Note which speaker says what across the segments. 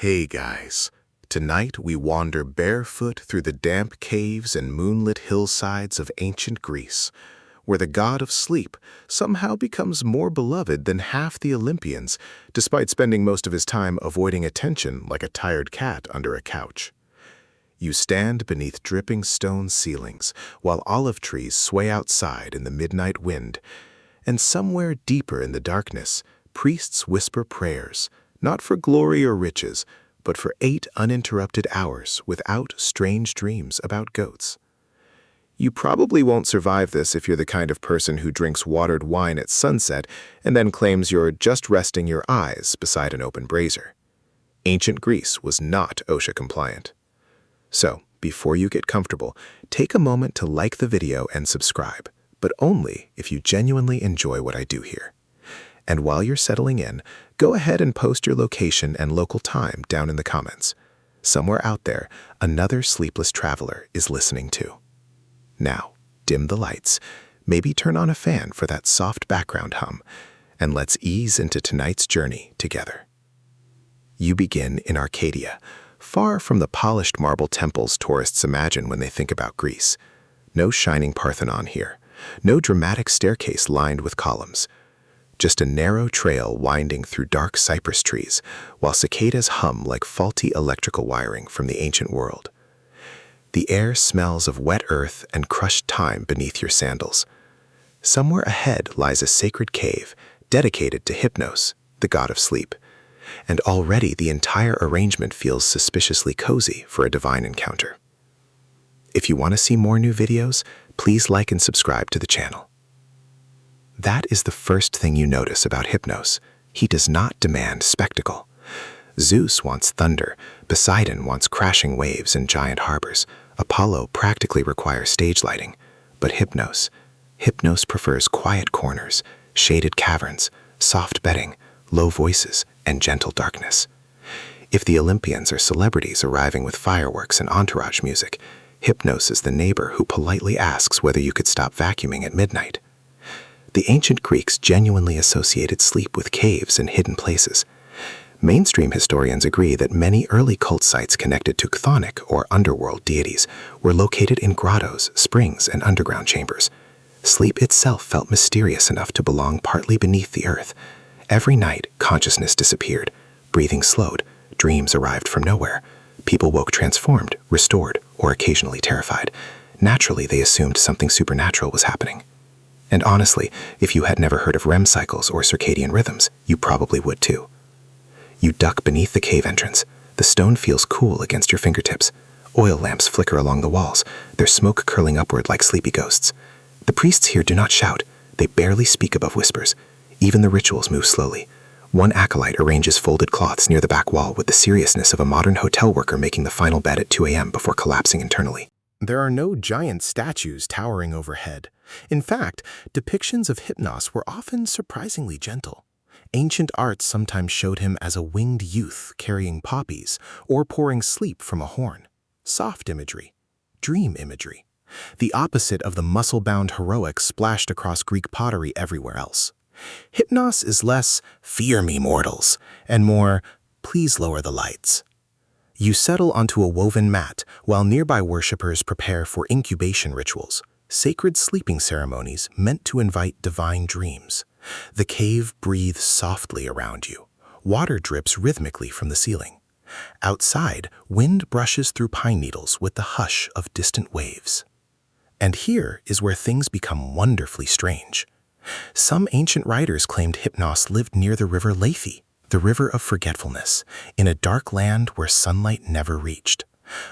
Speaker 1: Hey guys, tonight we wander barefoot through the damp caves and moonlit hillsides of ancient Greece, where the god of sleep somehow becomes more beloved than half the Olympians, despite spending most of his time avoiding attention like a tired cat under a couch. You stand beneath dripping stone ceilings while olive trees sway outside in the midnight wind, and somewhere deeper in the darkness, priests whisper prayers, not for glory or riches, but for 8 uninterrupted hours without strange dreams about goats. You probably won't survive this if you're the kind of person who drinks watered wine at sunset and then claims you're just resting your eyes beside an open brazier. Ancient Greece was not OSHA compliant. So, before you get comfortable, take a moment to like the video and subscribe, but only if you genuinely enjoy what I do here. And while you're settling in, go ahead and post your location and local time down in the comments. Somewhere out there, another sleepless traveler is listening too. Now, dim the lights, maybe turn on a fan for that soft background hum, and let's ease into tonight's journey together. You begin in Arcadia, far from the polished marble temples tourists imagine when they think about Greece. No shining Parthenon here, no dramatic staircase lined with columns. Just a narrow trail winding through dark cypress trees, while cicadas hum like faulty electrical wiring from the ancient world. The air smells of wet earth and crushed time beneath your sandals. Somewhere ahead lies a sacred cave dedicated to Hypnos, the god of sleep. And already the entire arrangement feels suspiciously cozy for a divine encounter. If you want to see more new videos, please like and subscribe to the channel. That is the first thing you notice about Hypnos. He does not demand spectacle. Zeus wants thunder, Poseidon wants crashing waves and giant harbors, Apollo practically requires stage lighting, but Hypnos prefers quiet corners, shaded caverns, soft bedding, low voices, and gentle darkness. If the Olympians are celebrities arriving with fireworks and entourage music, Hypnos is the neighbor who politely asks whether you could stop vacuuming at midnight. The ancient Greeks genuinely associated sleep with caves and hidden places. Mainstream historians agree that many early cult sites connected to chthonic or underworld deities were located in grottos, springs, and underground chambers. Sleep itself felt mysterious enough to belong partly beneath the earth. Every night, consciousness disappeared, breathing slowed, dreams arrived from nowhere. People woke transformed, restored, or occasionally terrified. Naturally, they assumed something supernatural was happening. And honestly, if you had never heard of REM cycles or circadian rhythms, you probably would too. You duck beneath the cave entrance. The stone feels cool against your fingertips. Oil lamps flicker along the walls, their smoke curling upward like sleepy ghosts. The priests here do not shout. They barely speak above whispers. Even the rituals move slowly. One acolyte arranges folded cloths near the back wall with the seriousness of a modern hotel worker making the final bed at 2 a.m. before collapsing internally. There are no giant statues towering overhead. In fact, depictions of Hypnos were often surprisingly gentle. Ancient art sometimes showed him as a winged youth carrying poppies or pouring sleep from a horn. Soft imagery, dream imagery. The opposite of the muscle-bound heroic splashed across Greek pottery everywhere else. Hypnos is less, "Fear me, mortals," and more, "Please lower the lights." You settle onto a woven mat while nearby worshippers prepare for incubation rituals, sacred sleeping ceremonies meant to invite divine dreams. The cave breathes softly around you. Water drips rhythmically from the ceiling. Outside, wind brushes through pine needles with the hush of distant waves. And here is where things become wonderfully strange. Some ancient writers claimed Hypnos lived near the river Lethe, the river of forgetfulness, in a dark land where sunlight never reached.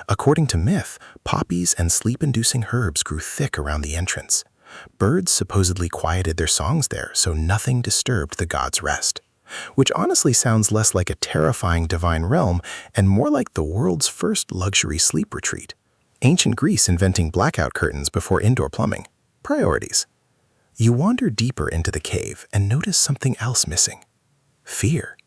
Speaker 1: According to myth, poppies and sleep-inducing herbs grew thick around the entrance. Birds supposedly quieted their songs there so nothing disturbed the god's rest, which honestly sounds less like a terrifying divine realm and more like the world's first luxury sleep retreat. Ancient Greece inventing blackout curtains before indoor plumbing. Priorities. You wander deeper into the cave and notice something else missing. Fear.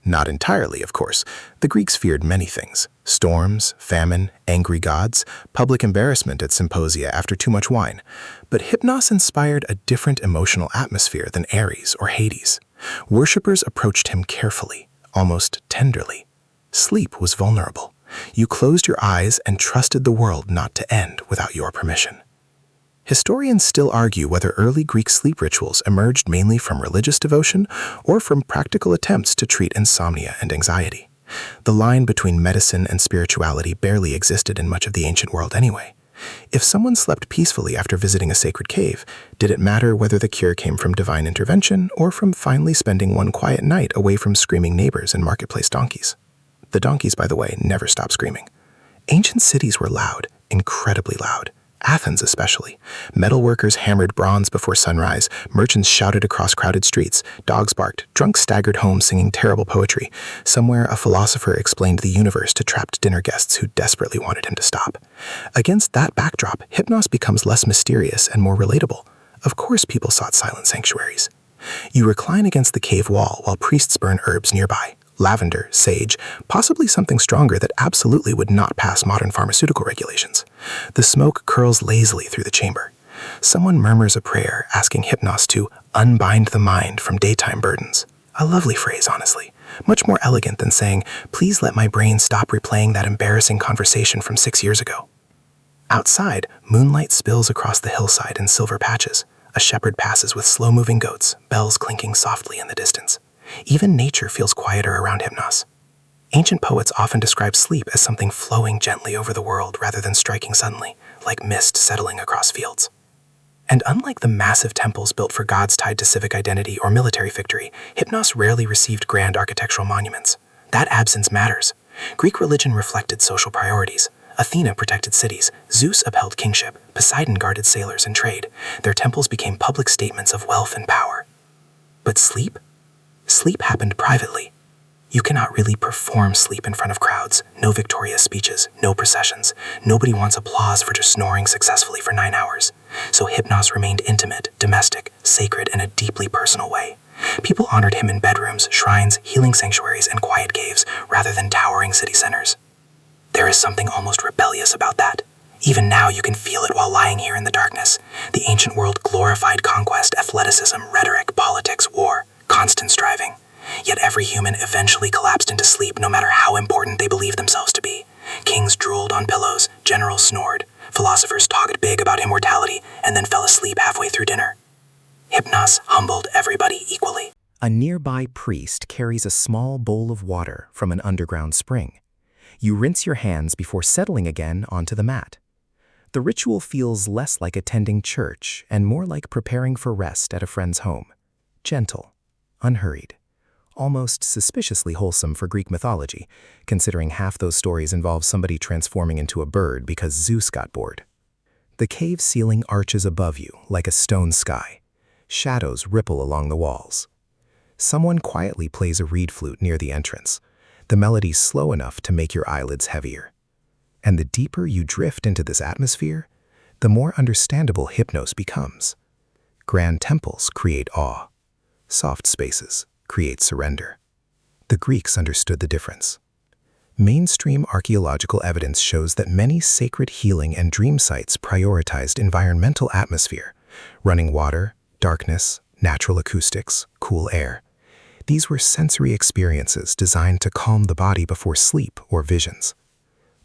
Speaker 1: Not entirely, of course. The Greeks feared many things: storms, famine, angry gods, public embarrassment at symposia after too much wine. But Hypnos inspired a different emotional atmosphere than Ares or Hades. Worshippers approached him carefully, almost tenderly. Sleep was vulnerable. You closed your eyes and trusted the world not to end without your permission. Historians still argue whether early Greek sleep rituals emerged mainly from religious devotion or from practical attempts to treat insomnia and anxiety. The line between medicine and spirituality barely existed in much of the ancient world anyway. If someone slept peacefully after visiting a sacred cave, did it matter whether the cure came from divine intervention or from finally spending one quiet night away from screaming neighbors and marketplace donkeys? The donkeys, by the way, never stopped screaming. Ancient cities were loud, incredibly loud. Athens especially. Metalworkers hammered bronze before sunrise, merchants shouted across crowded streets, dogs barked, drunks staggered home singing terrible poetry. Somewhere a philosopher explained the universe to trapped dinner guests who desperately wanted him to stop. Against that backdrop, Hypnos becomes less mysterious and more relatable. Of course people sought silent sanctuaries. You recline against the cave wall while priests burn herbs nearby. Lavender, sage, possibly something stronger that absolutely would not pass modern pharmaceutical regulations. The smoke curls lazily through the chamber. Someone murmurs a prayer asking Hypnos to unbind the mind from daytime burdens. A lovely phrase, honestly. Much more elegant than saying, please let my brain stop replaying that embarrassing conversation from 6 years ago. Outside, moonlight spills across the hillside in silver patches. A shepherd passes with slow-moving goats, bells clinking softly in the distance. Even nature feels quieter around Hypnos. Ancient poets often describe sleep as something flowing gently over the world rather than striking suddenly, like mist settling across fields. And unlike the massive temples built for gods tied to civic identity or military victory, Hypnos rarely received grand architectural monuments. That absence matters. Greek religion reflected social priorities. Athena protected cities, Zeus upheld kingship, Poseidon guarded sailors and trade. Their temples became public statements of wealth and power. But sleep? Sleep happened privately. You cannot really perform sleep in front of crowds. No victorious speeches, no processions. Nobody wants applause for just snoring successfully for 9 hours. So Hypnos remained intimate, domestic, sacred in a deeply personal way. People honored him in bedrooms, shrines, healing sanctuaries, and quiet caves, rather than towering city centers. There is something almost rebellious about that. Even now you can feel it while lying here in the darkness. The ancient world glorified conquest, athleticism, rhetoric, politics, war. Constant striving. Yet every human eventually collapsed into sleep no matter how important they believed themselves to be. Kings drooled on pillows, generals snored, philosophers talked big about immortality, and then fell asleep halfway through dinner. Hypnos humbled everybody equally.
Speaker 2: A nearby priest carries a small bowl of water from an underground spring. You rinse your hands before settling again onto the mat. The ritual feels less like attending church and more like preparing for rest at a friend's home. Gentle. Unhurried, almost suspiciously wholesome for Greek mythology, considering half those stories involve somebody transforming into a bird because Zeus got bored. The cave ceiling arches above you like a stone sky. Shadows ripple along the walls. Someone quietly plays a reed flute near the entrance, the melody slow enough to make your eyelids heavier. And the deeper you drift into this atmosphere, the more understandable Hypnos becomes. Grand temples create awe. Soft spaces create surrender. The Greeks understood the difference. Mainstream archaeological evidence shows that many sacred healing and dream sites prioritized environmental atmosphere, running water, darkness, natural acoustics, cool air. These were sensory experiences designed to calm the body before sleep or visions.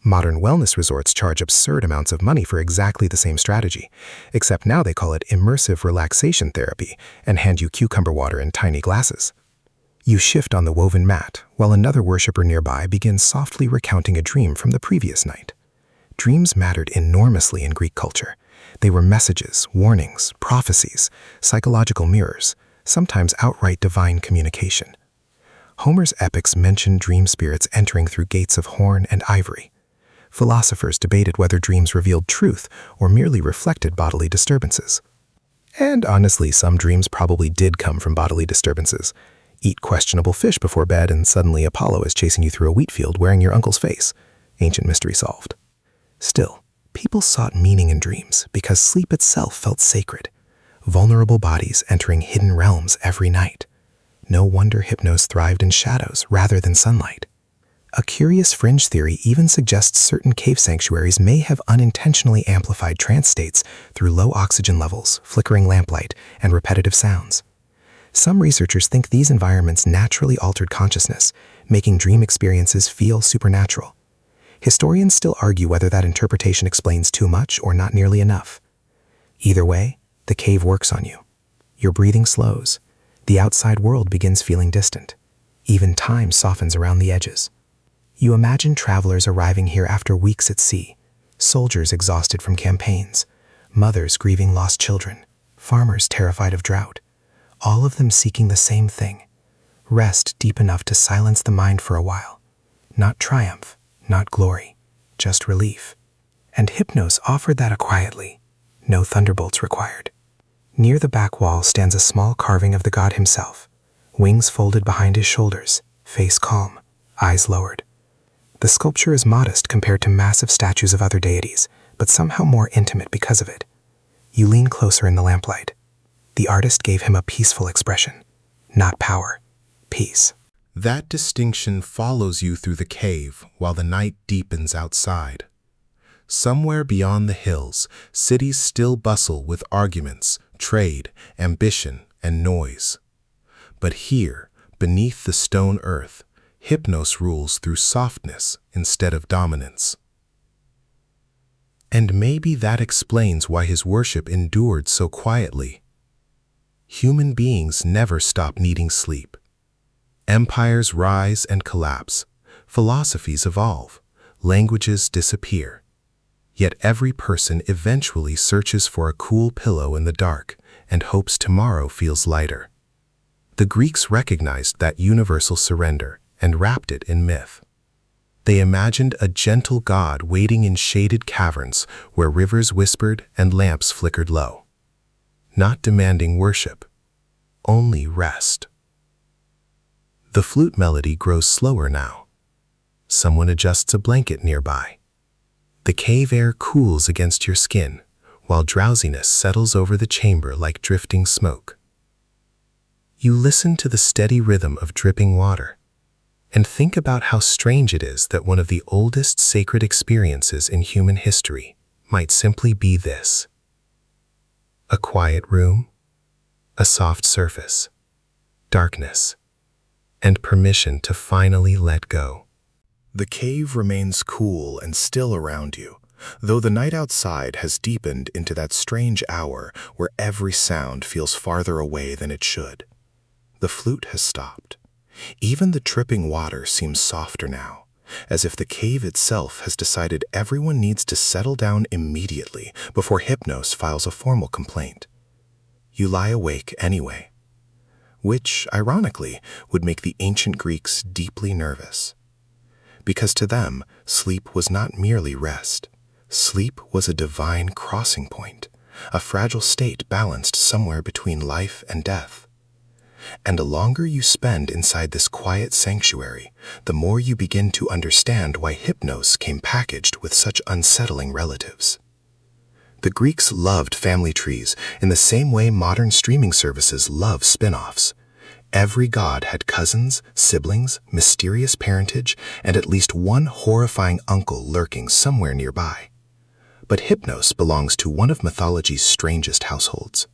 Speaker 2: Modern wellness resorts charge absurd amounts of money for exactly the same strategy, except now they call it immersive relaxation therapy and hand you cucumber water in tiny glasses. You shift on the woven mat, while another worshiper nearby begins softly recounting a dream from the previous night. Dreams mattered enormously in Greek culture. They were messages, warnings, prophecies, psychological mirrors, sometimes outright divine communication. Homer's epics mention dream spirits entering through gates of horn and ivory. Philosophers debated whether dreams revealed truth or merely reflected bodily disturbances. And honestly, some dreams probably did come from bodily disturbances. Eat questionable fish before bed and suddenly Apollo is chasing you through a wheat field wearing your uncle's face. Ancient mystery solved. Still, people sought meaning in dreams because sleep itself felt sacred. Vulnerable bodies entering hidden realms every night. No wonder Hypnos thrived in shadows rather than sunlight. A curious fringe theory even suggests certain cave sanctuaries may have unintentionally amplified trance states through low oxygen levels, flickering lamplight, and repetitive sounds. Some researchers think these environments naturally altered consciousness, making dream experiences feel supernatural. Historians still argue whether that interpretation explains too much or not nearly enough. Either way, the cave works on you. Your breathing slows. The outside world begins feeling distant. Even time softens around the edges. You imagine travelers arriving here after weeks at sea, soldiers exhausted from campaigns, mothers grieving lost children, farmers terrified of drought, all of them seeking the same thing: rest deep enough to silence the mind for a while. Not triumph, not glory, just relief. And Hypnos offered that quietly. No thunderbolts required. Near the back wall stands a small carving of the god himself, wings folded behind his shoulders, face calm, eyes lowered. The sculpture is modest compared to massive statues of other deities, but somehow more intimate because of it. You lean closer in the lamplight. The artist gave him a peaceful expression. Not power, peace.
Speaker 1: That distinction follows you through the cave while the night deepens outside. Somewhere beyond the hills, cities still bustle with arguments, trade, ambition, and noise. But here, beneath the stone earth, Hypnos rules through softness instead of dominance. And maybe that explains why his worship endured so quietly. Human beings never stop needing sleep. Empires rise and collapse, philosophies evolve, languages disappear. Yet every person eventually searches for a cool pillow in the dark and hopes tomorrow feels lighter. The Greeks recognized that universal surrender and wrapped it in myth. They imagined a gentle god waiting in shaded caverns where rivers whispered and lamps flickered low. Not demanding worship, only rest. The flute melody grows slower now. Someone adjusts a blanket nearby. The cave air cools against your skin, while drowsiness settles over the chamber like drifting smoke. You listen to the steady rhythm of dripping water, and think about how strange it is that one of the oldest sacred experiences in human history might simply be this: a quiet room, a soft surface, darkness, and permission to finally let go. The cave remains cool and still around you, though the night outside has deepened into that strange hour where every sound feels farther away than it should. The flute has stopped. Even the dripping water seems softer now, as if the cave itself has decided everyone needs to settle down immediately before Hypnos files a formal complaint. You lie awake anyway, which, ironically, would make the ancient Greeks deeply nervous. Because to them, sleep was not merely rest. Sleep was a divine crossing point, a fragile state balanced somewhere between life and death. And the longer you spend inside this quiet sanctuary, the more you begin to understand why Hypnos came packaged with such unsettling relatives. The Greeks loved family trees in the same way modern streaming services love spin-offs. Every god had cousins, siblings, mysterious parentage, and at least one horrifying uncle lurking somewhere nearby. But Hypnos belongs to one of mythology's strangest households.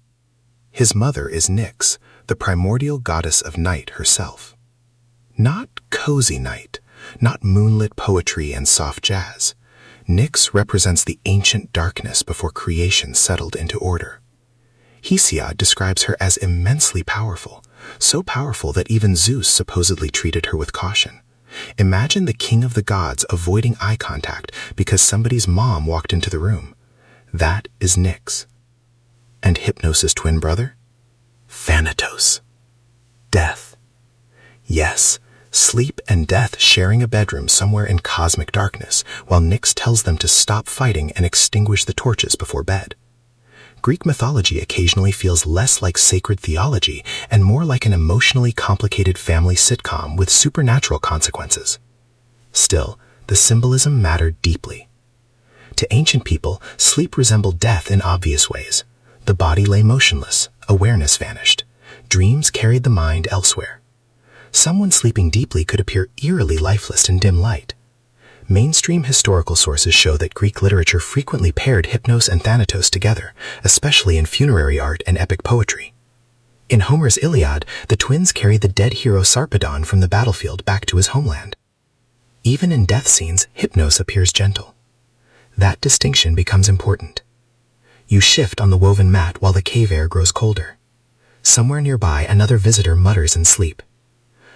Speaker 1: His mother is Nyx, the primordial goddess of night herself. Not cozy night, not moonlit poetry and soft jazz. Nyx represents the ancient darkness before creation settled into order. Hesiod describes her as immensely powerful, so powerful that even Zeus supposedly treated her with caution. Imagine the king of the gods avoiding eye contact because somebody's mom walked into the room. That is Nyx. And Hypnos' twin brother? Thanatos. Death. Yes, sleep and death sharing a bedroom somewhere in cosmic darkness, while Nyx tells them to stop fighting and extinguish the torches before bed. Greek mythology occasionally feels less like sacred theology and more like an emotionally complicated family sitcom with supernatural consequences. Still, the symbolism mattered deeply. To ancient people, sleep resembled death in obvious ways. The body lay motionless, awareness vanished. Dreams carried the mind elsewhere. Someone sleeping deeply could appear eerily lifeless in dim light. Mainstream historical sources show that Greek literature frequently paired Hypnos and Thanatos together, especially in funerary art and epic poetry.
Speaker 2: In Homer's Iliad, the twins carry the dead hero Sarpedon from the battlefield back to his homeland. Even in death scenes, Hypnos appears gentle. That distinction becomes important. You shift on the woven mat while the cave air grows colder. Somewhere nearby, another visitor mutters in sleep.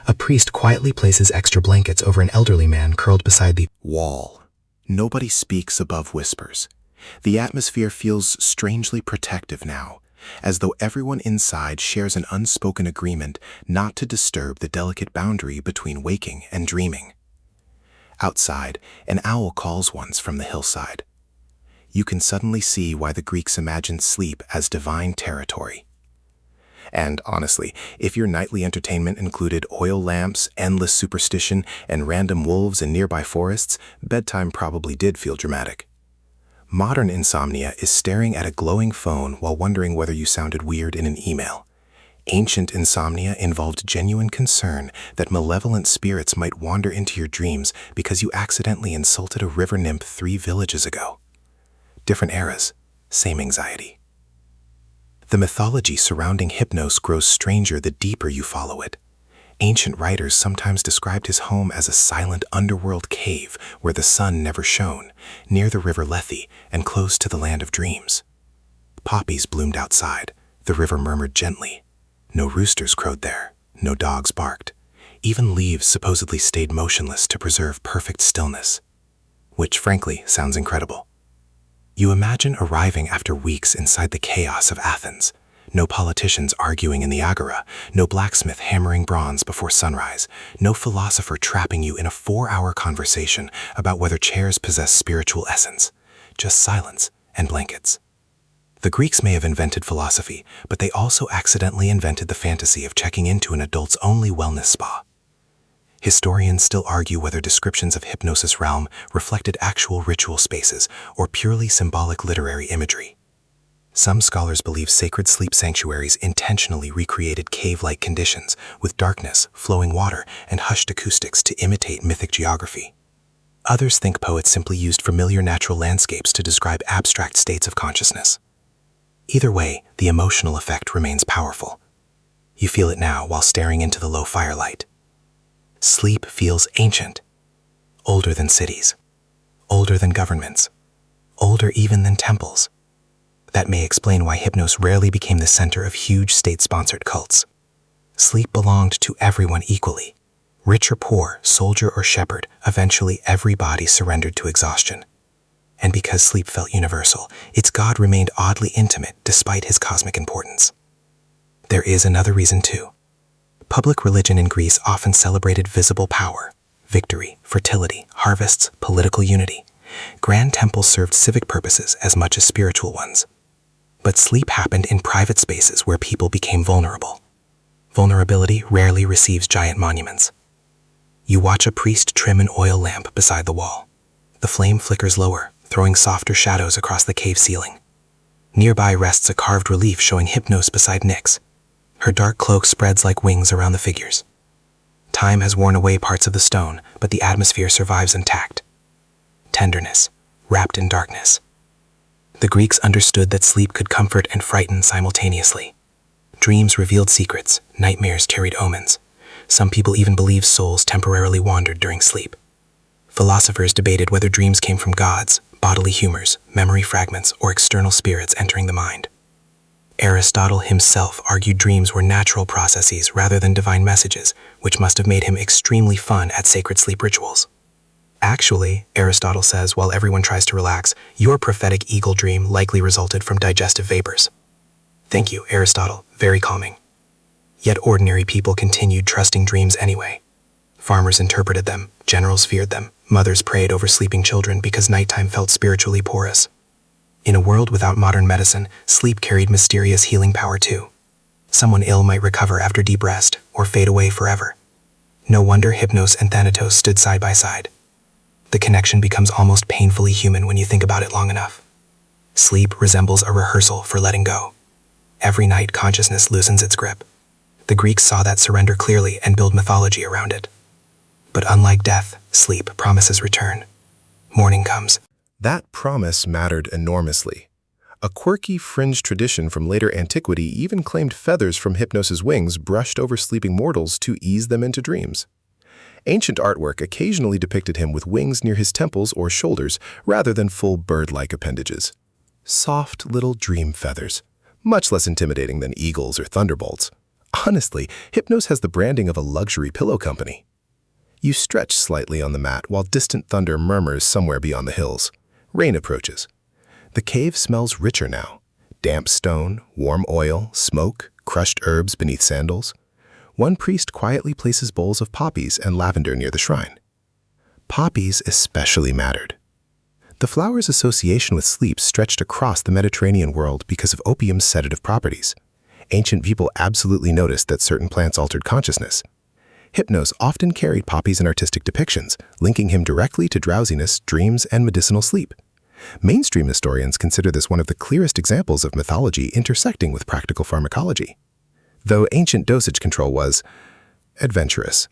Speaker 2: A priest quietly places extra blankets over an elderly man curled beside the
Speaker 1: wall. Nobody speaks above whispers. The atmosphere feels strangely protective now, as though everyone inside shares an unspoken agreement not to disturb the delicate boundary between waking and dreaming. Outside, an owl calls once from the hillside. You can suddenly see why the Greeks imagined sleep as divine territory. And honestly, if your nightly entertainment included oil lamps, endless superstition, and random wolves in nearby forests, bedtime probably did feel dramatic. Modern insomnia is staring at a glowing phone while wondering whether you sounded weird in an email. Ancient insomnia involved genuine concern that malevolent spirits might wander into your dreams because you accidentally insulted a river nymph 3 villages ago. Different eras, same anxiety. The mythology surrounding Hypnos grows stranger the deeper you follow it. Ancient writers sometimes described his home as a silent underworld cave where the sun never shone, near the river Lethe and close to the land of dreams. Poppies bloomed outside, the river murmured gently. No roosters crowed there, no dogs barked. Even leaves supposedly stayed motionless to preserve perfect stillness. Which, frankly, sounds incredible. You imagine arriving after weeks inside the chaos of Athens. No politicians arguing in the agora, no blacksmith hammering bronze before sunrise, no philosopher trapping you in a 4-hour conversation about whether chairs possess spiritual essence, just silence and blankets. The Greeks may have invented philosophy, but they also accidentally invented the fantasy of checking into an adults-only wellness spa. Historians still argue whether descriptions of Hypnos' realm reflected actual ritual spaces or purely symbolic literary imagery. Some scholars believe sacred sleep sanctuaries intentionally recreated cave-like conditions with darkness, flowing water, and hushed acoustics to imitate mythic geography. Others think poets simply used familiar natural landscapes to describe abstract states of consciousness. Either way, the emotional effect remains powerful. You feel it now while staring into the low firelight. Sleep feels ancient, older than cities, older than governments, older even than temples. That may explain why Hypnos rarely became the center of huge state-sponsored cults. Sleep belonged to everyone equally. Rich or poor, soldier or shepherd, eventually every body surrendered to exhaustion. And because sleep felt universal, its god remained oddly intimate despite his cosmic importance. There is another reason too. Public religion in Greece often celebrated visible power, victory, fertility, harvests, political unity. Grand temples served civic purposes as much as spiritual ones. But sleep happened in private spaces where people became vulnerable. Vulnerability rarely receives giant monuments. You watch a priest trim an oil lamp beside the wall. The flame flickers lower, throwing softer shadows across the cave ceiling. Nearby rests a carved relief showing Hypnos beside Nyx. Her dark cloak spreads like wings around the figures. Time has worn away parts of the stone, but the atmosphere survives intact. Tenderness, wrapped in darkness. The Greeks understood that sleep could comfort and frighten simultaneously. Dreams revealed secrets, nightmares carried omens. Some people even believed souls temporarily wandered during sleep. Philosophers debated whether dreams came from gods, bodily humors, memory fragments, or external spirits entering the mind. Aristotle himself argued dreams were natural processes rather than divine messages, which must have made him extremely fun at sacred sleep rituals. Actually, Aristotle says, while everyone tries to relax, your prophetic eagle dream likely resulted from digestive vapors. Thank you, Aristotle, very calming. Yet ordinary people continued trusting dreams anyway. Farmers interpreted them, generals feared them, mothers prayed over sleeping children because nighttime felt spiritually porous. In a world without modern medicine, sleep carried mysterious healing power too. Someone ill might recover after deep rest, or fade away forever. No wonder Hypnos and Thanatos stood side by side. The connection becomes almost painfully human when you think about it long enough. Sleep resembles a rehearsal for letting go. Every night consciousness loosens its grip. The Greeks saw that surrender clearly and built mythology around it. But unlike death, sleep promises return. Morning comes. That promise mattered enormously. A quirky fringe tradition from later antiquity even claimed feathers from Hypnos' wings brushed over sleeping mortals to ease them into dreams. Ancient artwork occasionally depicted him with wings near his temples or shoulders rather than full bird-like appendages. Soft little dream feathers, much less intimidating than eagles or thunderbolts. Honestly, Hypnos has the branding of a luxury pillow company. You stretch slightly on the mat while distant thunder murmurs somewhere beyond the hills. Rain approaches. The cave smells richer now. Damp stone, warm oil, smoke, crushed herbs beneath sandals. One priest quietly places bowls of poppies and lavender near the shrine. Poppies especially mattered. The flower's association with sleep stretched across the Mediterranean world because of opium's sedative properties. Ancient people absolutely noticed that certain plants altered consciousness. Hypnos often carried poppies in artistic depictions, linking him directly to drowsiness, dreams, and medicinal sleep. Mainstream historians consider this one of the clearest examples of mythology intersecting with practical pharmacology. Though ancient dosage control was adventurous.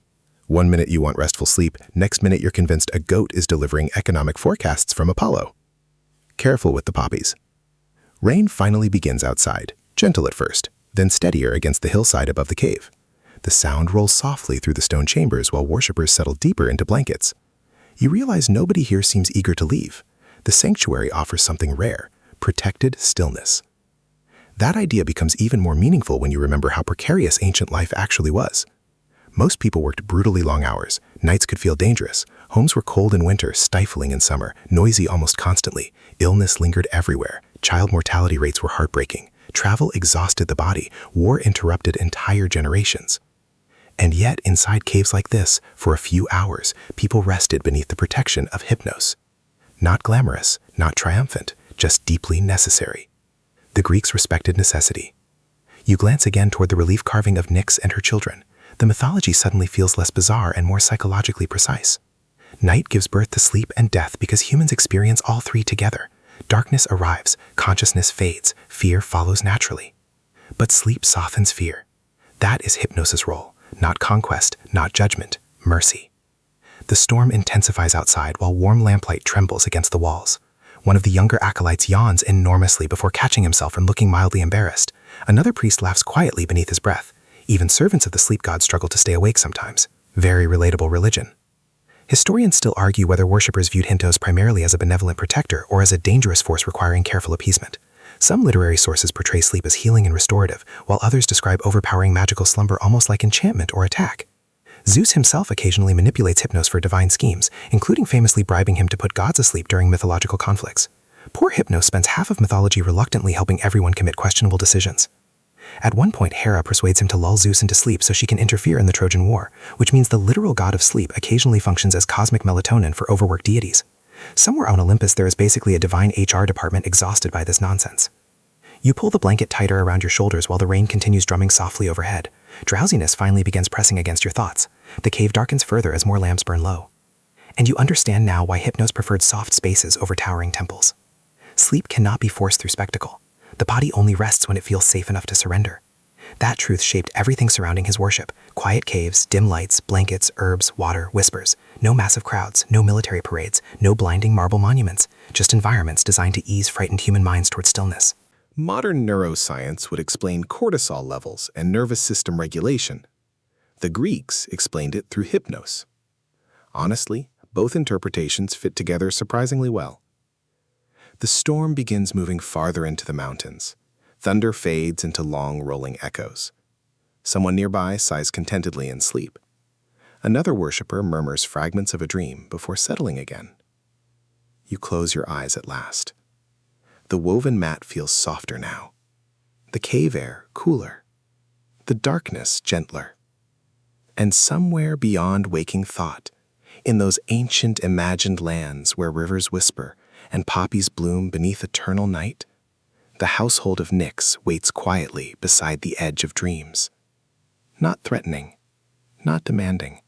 Speaker 1: One minute you want restful sleep, next minute you're convinced a goat is delivering economic forecasts from Apollo. Careful with the poppies. Rain finally begins outside, gentle at first, then steadier against the hillside above the cave. The sound rolls softly through the stone chambers while worshippers settle deeper into blankets. You realize nobody here seems eager to leave. The sanctuary offers something rare, protected stillness. That idea becomes even more meaningful when you remember how precarious ancient life actually was. Most people worked brutally long hours. Nights could feel dangerous. Homes were cold in winter, stifling in summer, noisy almost constantly. Illness lingered everywhere. Child mortality rates were heartbreaking. Travel exhausted the body. War interrupted entire generations. And yet, inside caves like this, for a few hours, people rested beneath the protection of Hypnos. Not glamorous, not triumphant, just deeply necessary. The Greeks respected necessity. You glance again toward the relief carving of Nyx and her children. The mythology suddenly feels less bizarre and more psychologically precise. Night gives birth to sleep and death because humans experience all three together. Darkness arrives, consciousness fades, fear follows naturally. But sleep softens fear. That is Hypnos' role, not conquest, not judgment, mercy. The storm intensifies outside while warm lamplight trembles against the walls. One of the younger acolytes yawns enormously before catching himself and looking mildly embarrassed. Another priest laughs quietly beneath his breath. Even servants of the sleep god struggle to stay awake sometimes. Very relatable religion. Historians still argue whether worshippers viewed Hypnos primarily as a benevolent protector or as a dangerous force requiring careful appeasement. Some literary sources portray sleep as healing and restorative, while others describe overpowering magical slumber almost like enchantment or attack. Zeus himself occasionally manipulates Hypnos for divine schemes, including famously bribing him to put gods asleep during mythological conflicts. Poor Hypnos spends half of mythology reluctantly helping everyone commit questionable decisions. At one point, Hera persuades him to lull Zeus into sleep so she can interfere in the Trojan War, which means the literal god of sleep occasionally functions as cosmic melatonin for overworked deities. Somewhere on Olympus, there is basically a divine HR department exhausted by this nonsense. You pull the blanket tighter around your shoulders while the rain continues drumming softly overhead. Drowsiness finally begins pressing against your thoughts. The cave darkens further as more lamps burn low. And you understand now why Hypnos preferred soft spaces over towering temples. Sleep cannot be forced through spectacle. The body only rests when it feels safe enough to surrender. That truth shaped everything surrounding his worship. Quiet caves, dim lights, blankets, herbs, water, whispers. No massive crowds, no military parades, no blinding marble monuments. Just environments designed to ease frightened human minds toward stillness.
Speaker 3: Modern neuroscience would explain cortisol levels and nervous system regulation. The Greeks explained it through Hypnos. Honestly, both interpretations fit together surprisingly well. The storm begins moving farther into the mountains. Thunder fades into long, rolling echoes. Someone nearby sighs contentedly in sleep. Another worshiper murmurs fragments of a dream before settling again. You close your eyes at last. The woven mat feels softer now. The cave air cooler. The darkness gentler. And somewhere beyond waking thought, in those ancient imagined lands where rivers whisper and poppies bloom beneath eternal night, the household of Nyx waits quietly beside the edge of dreams. Not threatening, not demanding,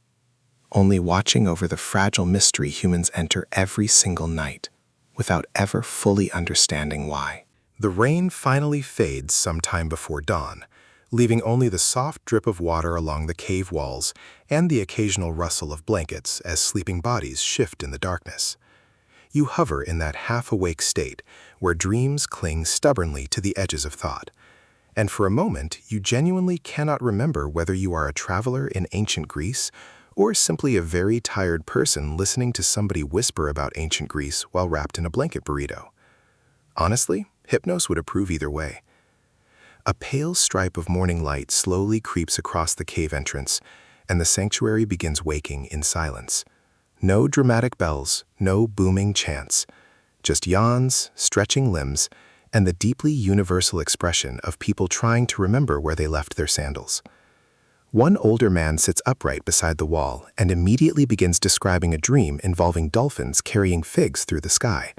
Speaker 3: only watching over the fragile mystery humans enter every single night, without ever fully understanding why.
Speaker 1: The rain finally fades sometime before dawn, leaving only the soft drip of water along the cave walls and the occasional rustle of blankets as sleeping bodies shift in the darkness. You hover in that half-awake state where dreams cling stubbornly to the edges of thought. And for a moment, you genuinely cannot remember whether you are a traveler in ancient Greece or simply a very tired person listening to somebody whisper about ancient Greece while wrapped in a blanket burrito. Honestly, Hypnos would approve either way. A pale stripe of morning light slowly creeps across the cave entrance, and the sanctuary begins waking in silence. No dramatic bells, no booming chants, just yawns, stretching limbs, and the deeply universal expression of people trying to remember where they left their sandals. One older man sits upright beside the wall and immediately begins describing a dream involving dolphins carrying figs through the sky.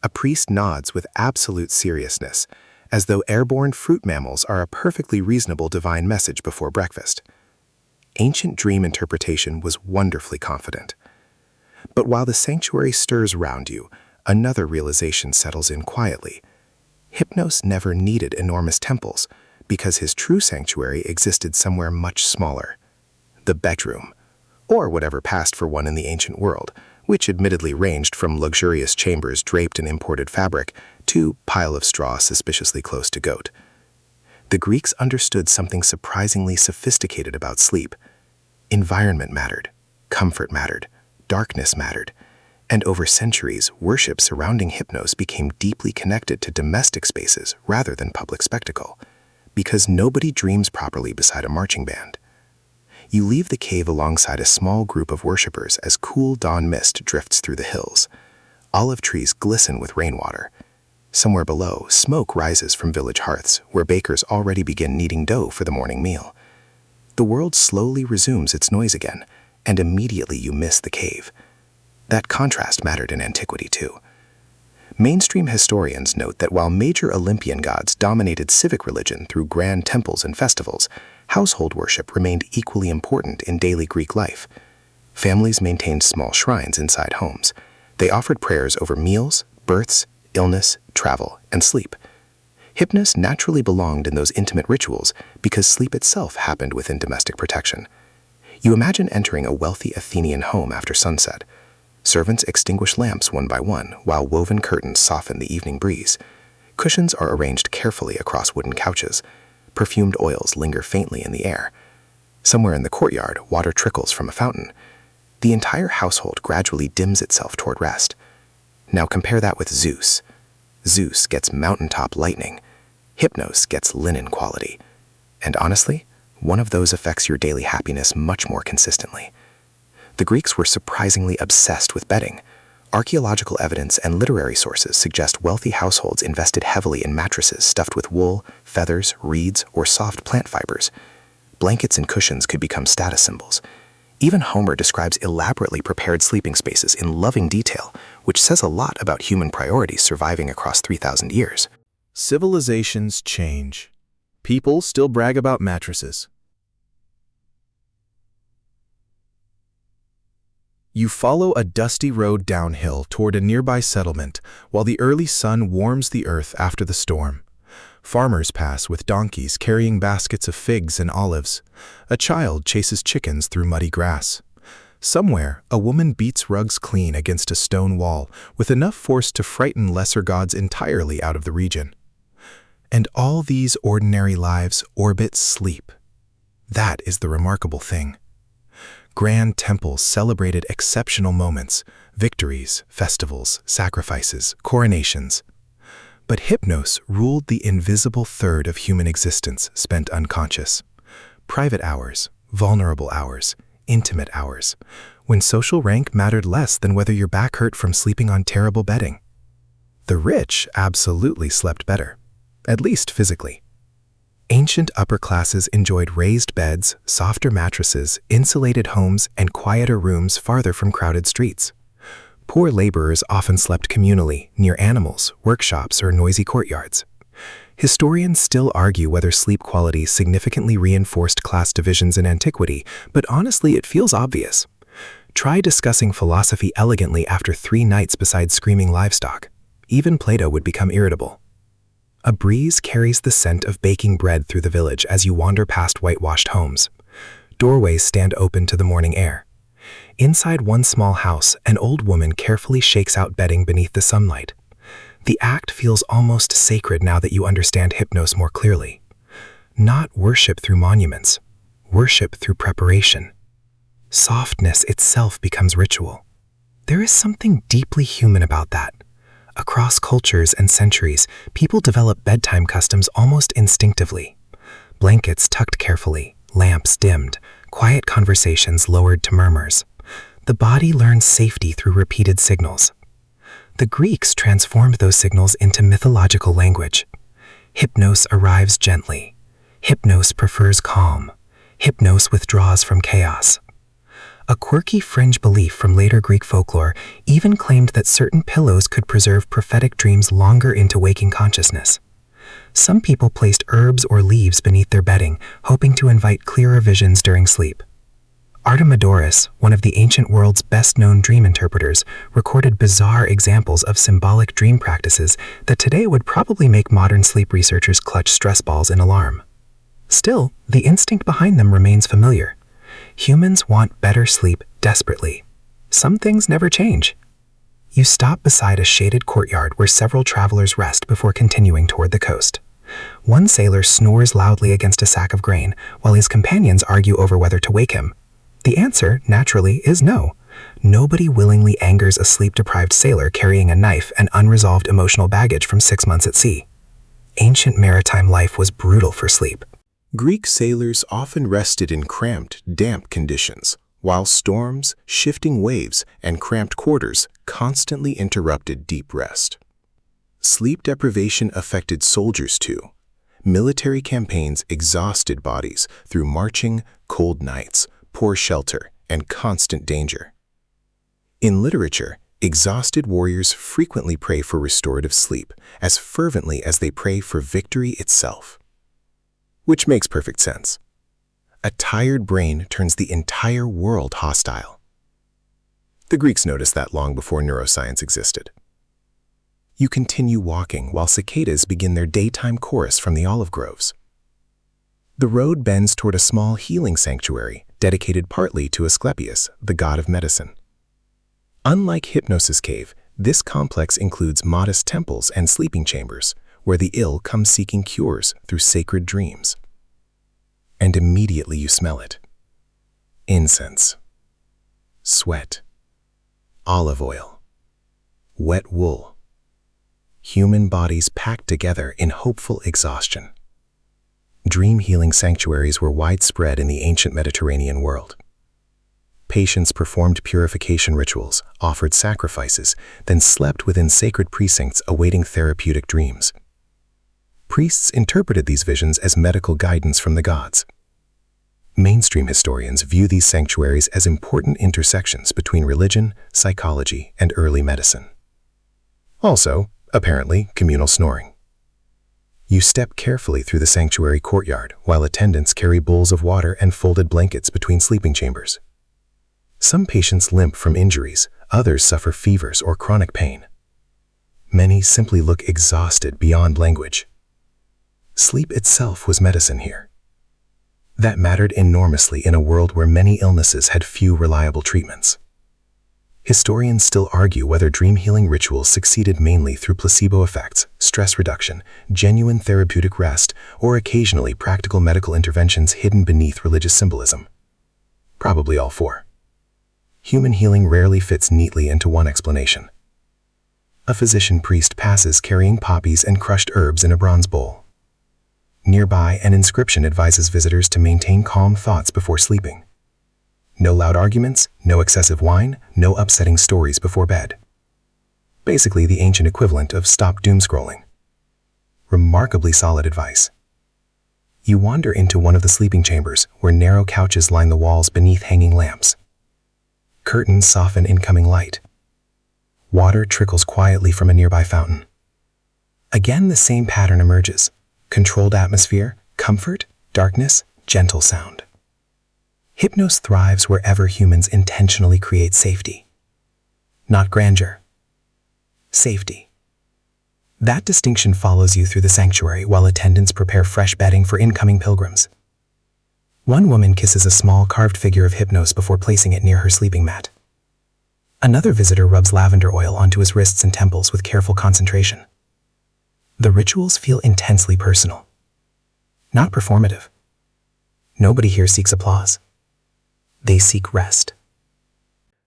Speaker 1: A priest nods with absolute seriousness, as though airborne fruit mammals are a perfectly reasonable divine message before breakfast. Ancient dream interpretation was wonderfully confident. But while the sanctuary stirs around you, another realization settles in quietly. Hypnos never needed enormous temples, because his true sanctuary existed somewhere much smaller. The bedroom, or whatever passed for one in the ancient world, which admittedly ranged from luxurious chambers draped in imported fabric to pile of straw suspiciously close to goat. The Greeks understood something surprisingly sophisticated about sleep. Environment mattered, comfort mattered, darkness mattered, and over centuries, worship surrounding Hypnos became deeply connected to domestic spaces rather than public spectacle, because nobody dreams properly beside a marching band. You leave the cave alongside a small group of worshippers as cool dawn mist drifts through the hills. Olive trees glisten with rainwater. Somewhere below, smoke rises from village hearths, where bakers already begin kneading dough for the morning meal. The world slowly resumes its noise again, and immediately you miss the cave. That contrast mattered in antiquity too. Mainstream historians note that while major Olympian gods dominated civic religion through grand temples and festivals, household worship remained equally important in daily Greek life. Families maintained small shrines inside homes. They offered prayers over meals, births, illness, travel, and sleep. Hypnos naturally belonged in those intimate rituals because sleep itself happened within domestic protection. You imagine entering a wealthy Athenian home after sunset. Servants extinguish lamps one by one, while woven curtains soften the evening breeze. Cushions are arranged carefully across wooden couches. Perfumed oils linger faintly in the air. Somewhere in the courtyard, water trickles from a fountain. The entire household gradually dims itself toward rest. Now compare that with Zeus. Zeus gets mountaintop lightning. Hypnos gets linen quality. And honestly, one of those affects your daily happiness much more consistently. The Greeks were surprisingly obsessed with bedding. Archaeological evidence and literary sources suggest wealthy households invested heavily in mattresses stuffed with wool, feathers, reeds, or soft plant fibers. Blankets and cushions could become status symbols. Even Homer describes elaborately prepared sleeping spaces in loving detail, which says a lot about human priorities surviving across 3,000 years.
Speaker 3: Civilizations change. People still brag about mattresses. You follow a dusty road downhill toward a nearby settlement while the early sun warms the earth after the storm. Farmers pass with donkeys carrying baskets of figs and olives. A child chases chickens through muddy grass. Somewhere, a woman beats rugs clean against a stone wall with enough force to frighten lesser gods entirely out of the region. And all these ordinary lives orbit sleep. That is the remarkable thing. Grand temples celebrated exceptional moments, victories, festivals, sacrifices, coronations. But Hypnos ruled the invisible third of human existence spent unconscious. Private hours, vulnerable hours, intimate hours, when social rank mattered less than whether your back hurt from sleeping on terrible bedding. The rich absolutely slept better, at least physically. Ancient upper classes enjoyed raised beds, softer mattresses, insulated homes, and quieter rooms farther from crowded streets. Poor laborers often slept communally, near animals, workshops, or noisy courtyards. Historians still argue whether sleep quality significantly reinforced class divisions in antiquity, but honestly it feels obvious. Try discussing philosophy elegantly after 3 nights beside screaming livestock. Even Plato would become irritable. A breeze carries the scent of baking bread through the village as you wander past whitewashed homes. Doorways stand open to the morning air.
Speaker 2: Inside one small house, an old woman carefully shakes out bedding beneath the sunlight. The act feels almost sacred now that you understand Hypnos more clearly. Not worship through monuments, worship through preparation. Softness itself becomes ritual. There is something deeply human about that. Across cultures and centuries, people develop bedtime customs almost instinctively. Blankets tucked carefully, lamps dimmed, quiet conversations lowered to murmurs. The body learns safety through repeated signals. The Greeks transformed those signals into mythological language. Hypnos arrives gently. Hypnos prefers calm. Hypnos withdraws from chaos. A quirky fringe belief from later Greek folklore even claimed that certain pillows could preserve prophetic dreams longer into waking consciousness. Some people placed herbs or leaves beneath their bedding, hoping to invite clearer visions during sleep. Artemidorus, one of the ancient world's best-known dream interpreters, recorded bizarre examples of symbolic dream practices that today would probably make modern sleep researchers clutch stress balls in alarm. Still, the instinct behind them remains familiar. Humans want better sleep desperately. Some things never change. You stop beside a shaded courtyard where several travelers rest before continuing toward the coast. One sailor snores loudly against a sack of grain, while his companions argue over whether to wake him. The answer, naturally, is no. Nobody willingly angers a sleep-deprived sailor carrying a knife and unresolved emotional baggage from 6 months at sea. Ancient maritime life was brutal for sleep.
Speaker 1: Greek sailors often rested in cramped, damp conditions, while storms, shifting waves, and cramped quarters constantly interrupted deep rest. Sleep deprivation affected soldiers too. Military campaigns exhausted bodies through marching, cold nights, poor shelter, and constant danger. In literature, exhausted warriors frequently pray for restorative sleep as fervently as they pray for victory itself. Which makes perfect sense. A tired brain turns the entire world hostile. The Greeks noticed that long before neuroscience existed. You continue walking while cicadas begin their daytime chorus from the olive groves. The road bends toward a small healing sanctuary dedicated partly to Asclepius, the god of medicine. Unlike Hypnos' cave, this complex includes modest temples and sleeping chambers, where the ill come seeking cures through sacred dreams. And immediately you smell it. Incense, sweat, olive oil, wet wool, human bodies packed together in hopeful exhaustion. Dream healing sanctuaries were widespread in the ancient Mediterranean world. Patients performed purification rituals, offered sacrifices, then slept within sacred precincts awaiting therapeutic dreams. Priests interpreted these visions as medical guidance from the gods. Mainstream historians view these sanctuaries as important intersections between religion, psychology, and early medicine. Also, apparently, communal snoring. You step carefully through the sanctuary courtyard while attendants carry bowls of water and folded blankets between sleeping chambers. Some patients limp from injuries, others suffer fevers or chronic pain. Many simply look exhausted beyond language. Sleep itself was medicine here. That mattered enormously in a world where many illnesses had few reliable treatments. Historians still argue whether dream healing rituals succeeded mainly through placebo effects, stress reduction, genuine therapeutic rest, or occasionally practical medical interventions hidden beneath religious symbolism. Probably all four. Human healing rarely fits neatly into one explanation. A physician-priest passes carrying poppies and crushed herbs in a bronze bowl. Nearby, an inscription advises visitors to maintain calm thoughts before sleeping. No loud arguments, no excessive wine, no upsetting stories before bed. Basically the ancient equivalent of stop doom scrolling. Remarkably solid advice. You wander into one of the sleeping chambers where narrow couches line the walls beneath hanging lamps. Curtains soften incoming light. Water trickles quietly from a nearby fountain. Again, the same pattern emerges. Controlled atmosphere, comfort, darkness, gentle sound. Hypnos thrives wherever humans intentionally create safety. Not grandeur. Safety. That distinction follows you through the sanctuary while attendants prepare fresh bedding for incoming pilgrims.
Speaker 2: One woman kisses a small carved figure of Hypnos before placing it near her sleeping mat. Another visitor rubs lavender oil onto his wrists and temples with careful concentration. The rituals feel intensely personal, not performative. Nobody here seeks applause. They seek rest.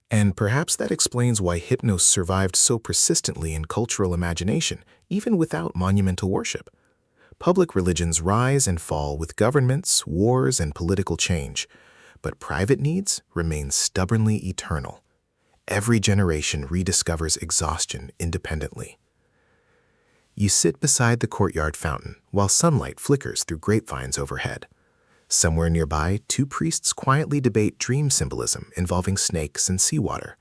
Speaker 1: And perhaps that explains why Hypnos survived so persistently in cultural imagination, even without monumental worship. Public religions rise and fall with governments, wars, and political change, but private needs remain stubbornly eternal. Every generation rediscovers exhaustion independently. You sit beside the courtyard fountain while sunlight flickers through grapevines overhead. Somewhere nearby, two priests quietly debate dream symbolism involving snakes and seawater.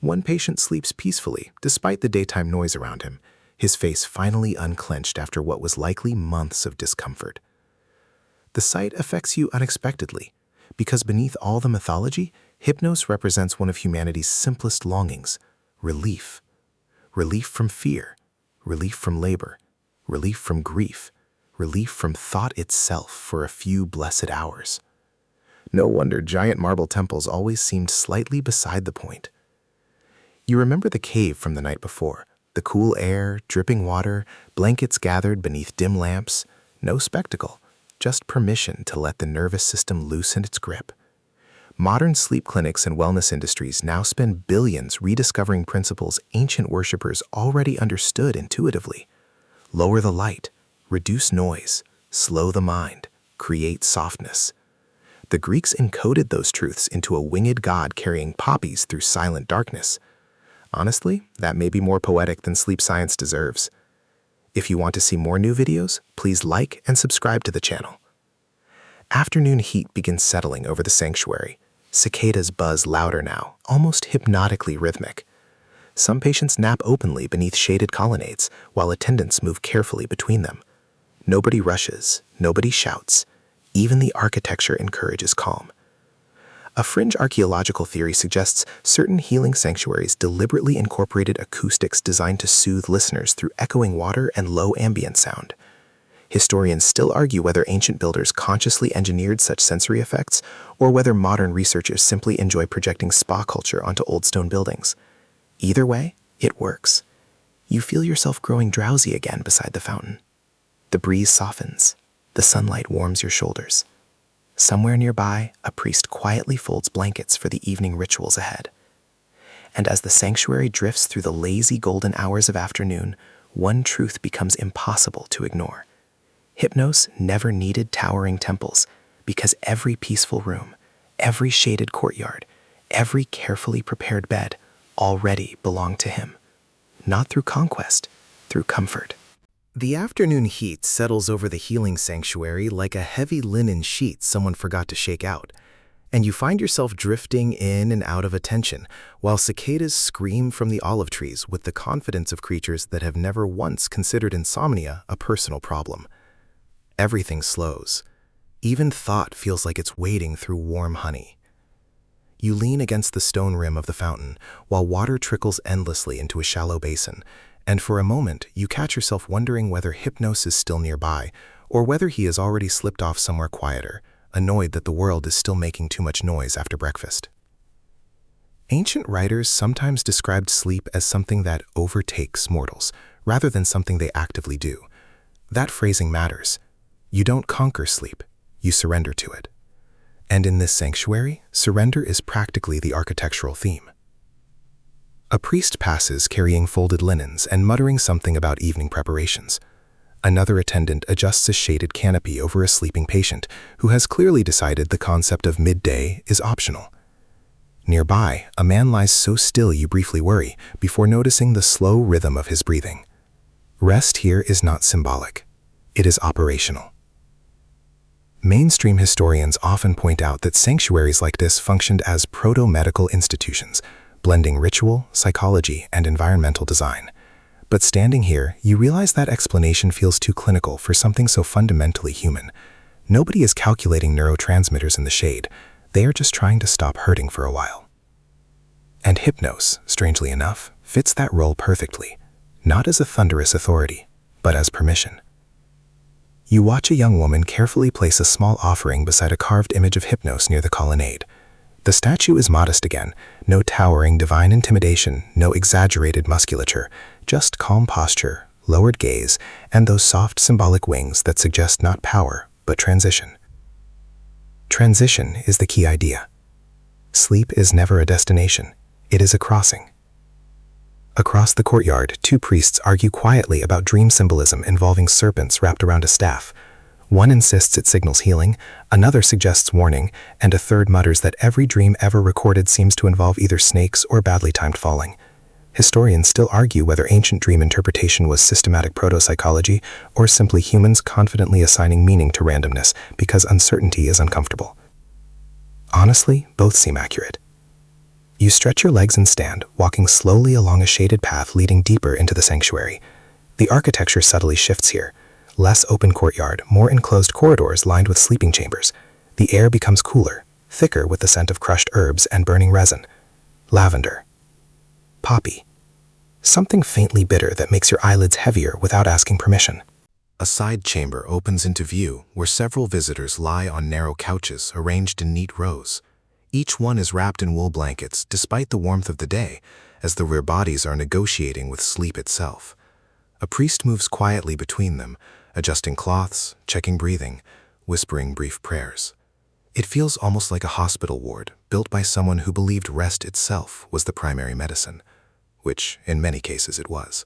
Speaker 1: One patient sleeps peacefully despite the daytime noise around him, his face finally unclenched after what was likely months of discomfort. The sight affects you unexpectedly, because beneath all the mythology, Hypnos represents one of humanity's simplest longings: relief. Relief from fear, relief from labor, relief from grief, relief from thought itself for a few blessed hours. No wonder giant marble temples always seemed slightly beside the point. You remember the cave from the night before, the cool air, dripping water, blankets gathered beneath dim lamps, no spectacle, just permission to let the nervous system loosen its grip. Modern sleep clinics and wellness industries now spend billions rediscovering principles ancient worshippers already understood intuitively. Lower the light, reduce noise, slow the mind, create softness. The Greeks encoded those truths into a winged god carrying poppies through silent darkness. Honestly, that may be more poetic than sleep science deserves. If you want to see more new videos, please like and subscribe to the channel. Afternoon heat begins settling over the sanctuary. Cicadas buzz louder now, almost hypnotically rhythmic. Some patients nap openly beneath shaded colonnades, while attendants move carefully between them. Nobody rushes, nobody shouts. Even the architecture encourages calm. A fringe archaeological theory suggests certain healing sanctuaries deliberately incorporated acoustics designed to soothe listeners through echoing water and low ambient sound. Historians still argue whether ancient builders consciously engineered such sensory effects, or whether modern researchers simply enjoy projecting spa culture onto old stone buildings. Either way, it works. You feel yourself growing drowsy again beside the fountain. The breeze softens. The sunlight warms your shoulders. Somewhere nearby, a priest quietly folds blankets for the evening rituals ahead. And as the sanctuary drifts through the lazy golden hours of afternoon, one truth becomes impossible to ignore. Hypnos never needed towering temples, because every peaceful room, every shaded courtyard, every carefully prepared bed already belonged to him. Not through conquest, through comfort. The afternoon heat settles over the healing sanctuary like a heavy linen sheet someone forgot to shake out, and you find yourself drifting in and out of attention while cicadas scream from the olive trees with the confidence of creatures that have never once considered insomnia a personal problem. Everything slows. Even thought feels like it's wading through warm honey. You lean against the stone rim of the fountain while water trickles endlessly into a shallow basin, and for a moment you catch yourself wondering whether Hypnos is still nearby or whether he has already slipped off somewhere quieter, annoyed that the world is still making too much noise after breakfast. Ancient writers sometimes described sleep as something that overtakes mortals, rather than something they actively do. That phrasing matters. You don't conquer sleep, you surrender to it. And in this sanctuary, surrender is practically the architectural theme. A priest passes carrying folded linens and muttering something about evening preparations. Another attendant adjusts a shaded canopy over a sleeping patient who has clearly decided the concept of midday is optional. Nearby, a man lies so still you briefly worry before noticing the slow rhythm of his breathing. Rest here is not symbolic. It is operational. Mainstream historians often point out that sanctuaries like this functioned as proto-medical institutions, blending ritual, psychology, and environmental design. But standing here, you realize that explanation feels too clinical for something so fundamentally human. Nobody is calculating neurotransmitters in the shade. They are just trying to stop hurting for a while. And Hypnos, strangely enough, fits that role perfectly, not as a thunderous authority, but as permission.
Speaker 2: You watch a young woman carefully place a small offering beside a carved image of Hypnos near the colonnade. The statue is modest again, no towering divine intimidation, no exaggerated musculature, just calm posture, lowered gaze, and those soft symbolic wings that suggest not power, but transition. Transition is the key idea. Sleep is never a destination, it is a crossing. Across the courtyard, two priests argue quietly about dream symbolism involving serpents wrapped around a staff. One insists it signals healing, another suggests warning, and a third mutters that every dream ever recorded seems to involve either snakes or badly timed falling. Historians still argue whether ancient dream interpretation was systematic proto-psychology or simply humans confidently assigning meaning to randomness because uncertainty is uncomfortable. Honestly, both seem accurate. You stretch your legs and stand, walking slowly along a shaded path leading deeper into the sanctuary. The architecture subtly shifts here. Less open courtyard, more enclosed corridors lined with sleeping chambers. The air becomes cooler, thicker with the scent of crushed herbs and burning resin. Lavender. Poppy. Something faintly bitter that makes your eyelids heavier without asking permission.
Speaker 1: A side chamber opens into view where several visitors lie on narrow couches arranged in neat rows. Each one is wrapped in wool blankets despite the warmth of the day, as though their bodies are negotiating with sleep itself. A priest moves quietly between them, adjusting cloths, checking breathing, whispering brief prayers. It feels almost like a hospital ward built by someone who believed rest itself was the primary medicine, which in many cases it was.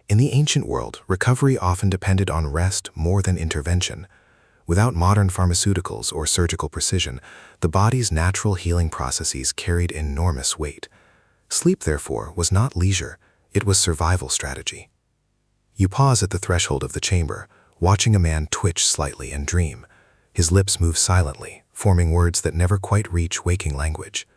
Speaker 1: In the ancient world, recovery often depended on rest more than intervention. Without modern pharmaceuticals or surgical precision, the body's natural healing processes carried enormous weight. Sleep, therefore, was not leisure, it was survival strategy. You pause at the threshold of the chamber, watching a man twitch slightly and dream. His lips move silently, forming words that never quite reach waking language.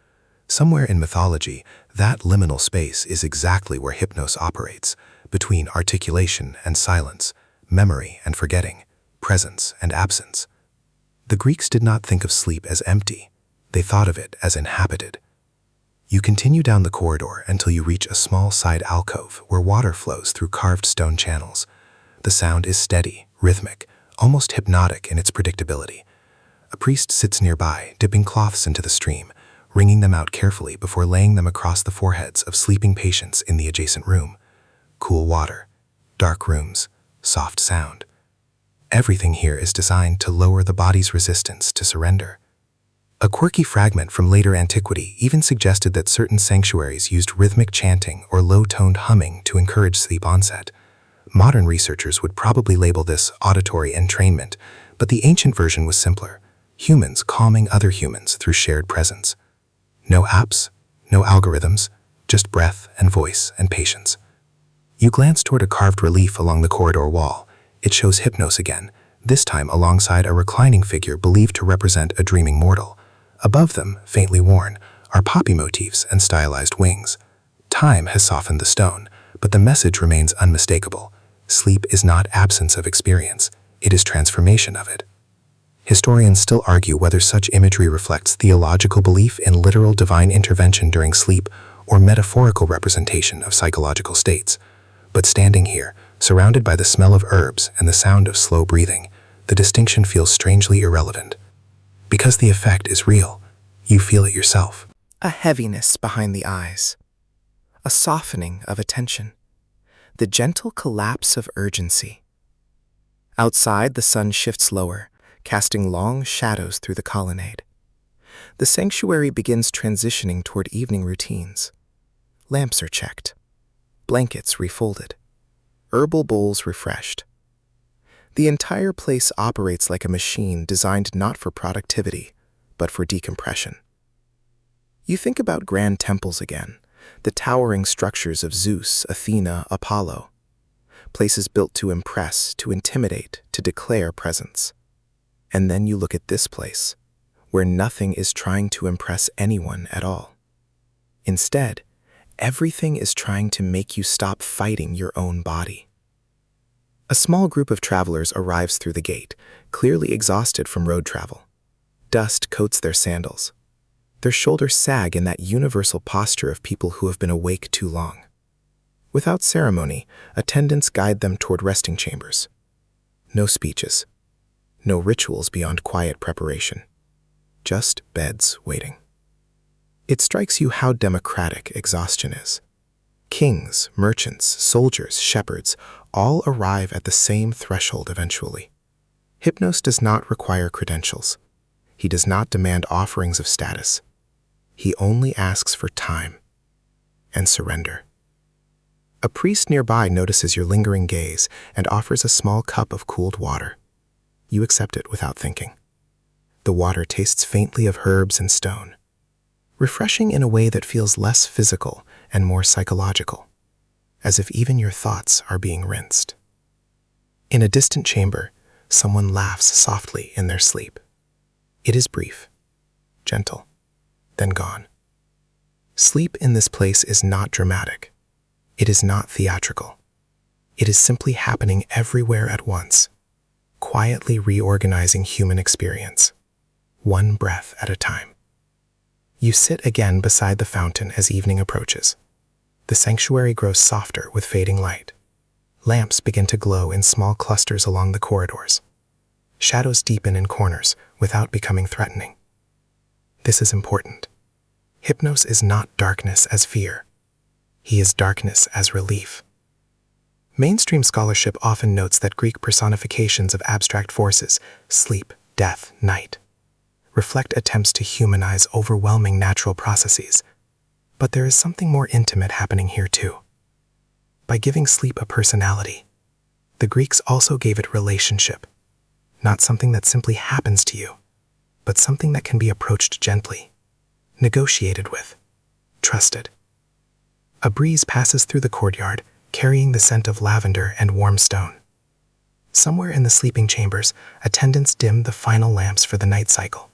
Speaker 1: Somewhere in mythology, that liminal space is exactly where Hypnos operates, between articulation and silence, memory and forgetting, presence and absence. The Greeks did not think of sleep as empty. They thought of it as inhabited. You continue down the corridor until you reach a small side alcove where water flows through carved stone channels. The sound is steady, rhythmic, almost hypnotic in its predictability. A priest sits nearby, dipping cloths into the stream, wringing them out carefully before laying them across the foreheads of sleeping patients in the adjacent room. Cool water, dark rooms, soft sound. Everything here is designed to lower the body's resistance to surrender. A quirky fragment from later antiquity even suggested that certain sanctuaries used rhythmic chanting or low-toned humming to encourage sleep onset. Modern researchers would probably label this auditory entrainment, but the ancient version was simpler. Humans calming other humans through shared presence. No apps, no algorithms, just breath and voice and patience. You glance toward a carved relief along the corridor wall. It shows Hypnos again, this time alongside a reclining figure believed to represent a dreaming mortal. Above them, faintly worn, are poppy motifs and stylized wings. Time has softened the stone, but the message remains unmistakable. Sleep is not absence of experience, it is transformation of it. Historians still argue whether such imagery reflects theological belief in literal divine intervention during sleep or metaphorical representation of psychological states. But standing here, surrounded by the smell of herbs and the sound of slow breathing, the distinction feels strangely irrelevant. Because the effect is real, you feel it yourself.
Speaker 2: A heaviness behind the eyes. A softening of attention. The gentle collapse of urgency. Outside, the sun shifts lower, casting long shadows through the colonnade. The sanctuary begins transitioning toward evening routines. Lamps are checked. Blankets refolded. Herbal bowls refreshed. The entire place operates like a machine designed not for productivity, but for decompression. You think about grand temples again, the towering structures of Zeus, Athena, Apollo. Places built to impress, to intimidate, to declare presence. And then you look at this place, where nothing is trying to impress anyone at all. Instead, everything is trying to make you stop fighting your own body. A small group of travelers arrives through the gate, clearly exhausted from road travel. Dust coats their sandals. Their shoulders sag in that universal posture of people who have been awake too long. Without ceremony, attendants guide them toward resting chambers.
Speaker 3: No speeches. No rituals beyond quiet preparation. Just beds waiting. It strikes you how democratic exhaustion is. Kings, merchants, soldiers, shepherds all arrive at the same threshold eventually. Hypnos does not require credentials. He does not demand offerings of status. He only asks for time and surrender. A priest nearby notices your lingering gaze and offers a small cup of cooled water. You accept it without thinking. The water tastes faintly of herbs and stone, refreshing in a way that feels less physical and more psychological, as if even your thoughts are being rinsed. In a distant chamber, someone laughs softly in their sleep. It is brief, gentle, then gone. Sleep in this place is not dramatic. It is not theatrical. It is simply happening everywhere at once, quietly reorganizing human experience, one breath at a time. You sit again beside the fountain as evening approaches. The sanctuary grows softer with fading light. Lamps begin to glow in small clusters along the corridors. Shadows deepen in corners without becoming threatening. This is important. Hypnos is not darkness as fear. He is darkness as relief. Mainstream scholarship often notes that Greek personifications of abstract forces, sleep, death, night, reflect attempts to humanize overwhelming natural processes. But there is something more intimate happening here too. By giving sleep a personality, the Greeks also gave it relationship, not something that simply happens to you, but something that can be approached gently, negotiated with, trusted. A breeze passes through the courtyard, carrying the scent of lavender and warm stone. Somewhere in the sleeping chambers, attendants dim the final lamps for the night cycle.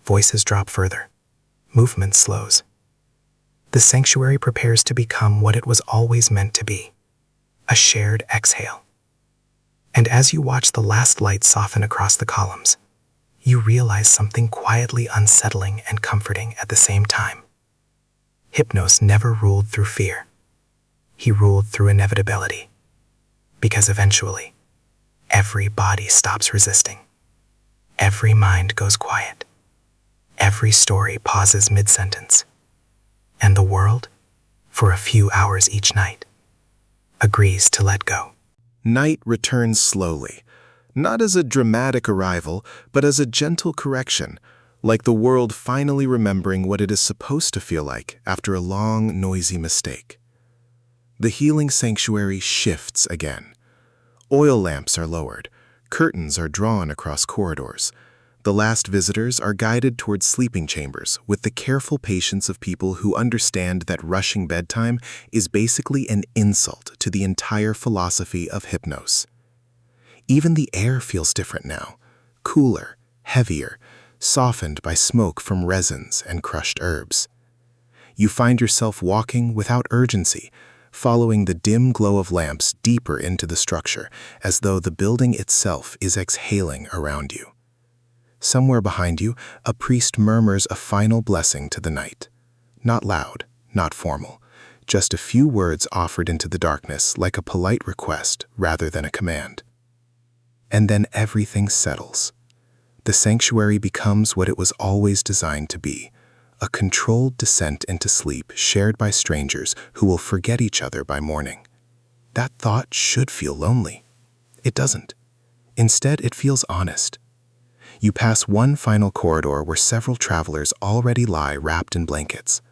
Speaker 3: Voices drop further. Movement slows. The sanctuary prepares to become what it was always meant to be, a shared exhale. And as you watch the last light soften across the columns, you realize something quietly unsettling and comforting at the same time. Hypnos never ruled through fear. He ruled through inevitability. Because eventually, every body stops resisting. Every mind goes quiet. Every story pauses mid-sentence. And the world, for a few hours each night, agrees to let go.
Speaker 1: Night returns slowly, not as a dramatic arrival, but as a gentle correction, like the world finally remembering what it is supposed to feel like after a long, noisy mistake. The healing sanctuary shifts again. Oil lamps are lowered, curtains are drawn across corridors. The last visitors are guided towards sleeping chambers with the careful patience of people who understand that rushing bedtime is basically an insult to the entire philosophy of Hypnos. Even the air feels different now, cooler, heavier, softened by smoke from resins and crushed herbs. You find yourself walking without urgency, following the dim glow of lamps deeper into the structure, as though the building itself is exhaling around you. Somewhere behind you, a priest murmurs a final blessing to the night. Not loud, not formal, just a few words offered into the darkness like a polite request rather than a command. And then everything settles. The sanctuary becomes what it was always designed to be, a controlled descent into sleep shared by strangers who will forget each other by morning. That thought should feel lonely. It doesn't. Instead, it feels honest. You pass one final corridor where several travelers already lie wrapped in blankets.